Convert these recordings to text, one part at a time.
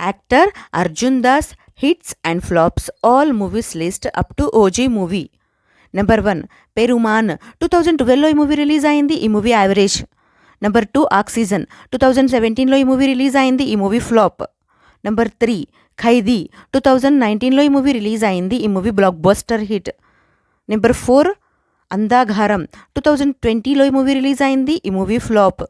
Actor Arjun Das hits and flops all movies list up to OG movie. Number 1 Perumaan 2012లో ఈ movie release అయింది. ఈ movie average. Number 2 Oxygen 2017లో ఈ movie release అయింది. ఈ మూవీ ఫ్లాప్. నెంబర్ 3 ఖైదీ 2019లో ఈ మూవీ రిలీజ్ అయింది. ఈ movie blockbuster hit. Number 4 Andhaghaaram 2020లో ఈ మూవీ రిలీజ్ అయింది. ఈ మూవీ ఫ్లాప్.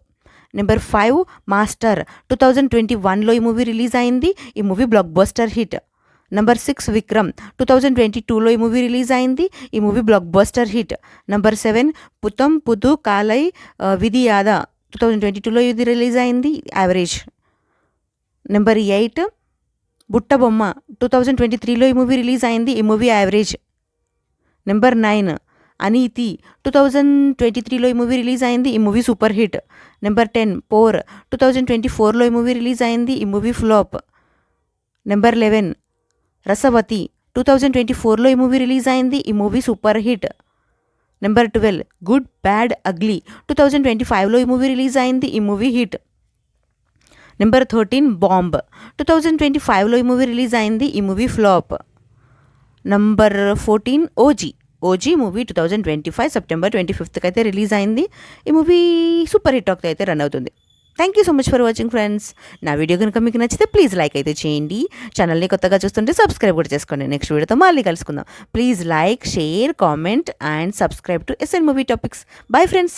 నెంబర్ 5 మాస్టర్ 2021లో ఈ మూవీ రిలీజ్ అయింది. ఈ movie blockbuster hit. Number 6 Vikram 2022లో ఈ మూవీ రిలీజ్ అయింది. ఈ movie blockbuster hit. Number 7 పుతం పుదు కాలై విధియాద 2022లో ఇది రిలీజ్ అయింది. యావరేజ్. నెంబర్ 8 బుట్టబొమ్మ 2023లో ఈ మూవీ రిలీజ్ అయింది. ఈ మూవీ యావరేజ్. నెంబర్ 9 అనీతి 2023లో ఈ మూవీ రిలీజ్ అయింది. ఈ movie super hit. Number 10 Por 2024లో ఈ మూవీ రిలీజ్ అయింది. ఈ మూవీ ఫ్లాప్. నెంబర్ 11 రసవతి 2024లో ఈ మూవీ రిలీజ్ అయింది. ఈ movie super hit. Number 12 Good Bad Ugly 2025లో ఈ మూవీ రిలీజ్ అయింది. ఈ మూవీ హిట్. నెంబర్ 13 బాంబ్ 2025లో ఈ మూవీ రిలీజ్ అయింది. ఈ movie flop. Number 14 OG movie 2025 September 25కి అయితే రిలీజ్ అయింది. ఈ మూవీ సూపర్ హిట్ టాక్ అయితే రన్ అవుతుంది. Thank you so much for watching friends. నా వీడియో కనుక మీకు నచ్చితే ప్లీజ్ లైక్ అయితే చేయండి. ఛానల్ని కొత్తగా చూస్తుంటే సబ్స్క్రైబ్ కూడా చేసుకోండి. నెక్స్ట్ వీడియోతో మళ్ళీ కలుసుకుందాం. Please like, share, comment and subscribe to SN movie topics. Bye friends.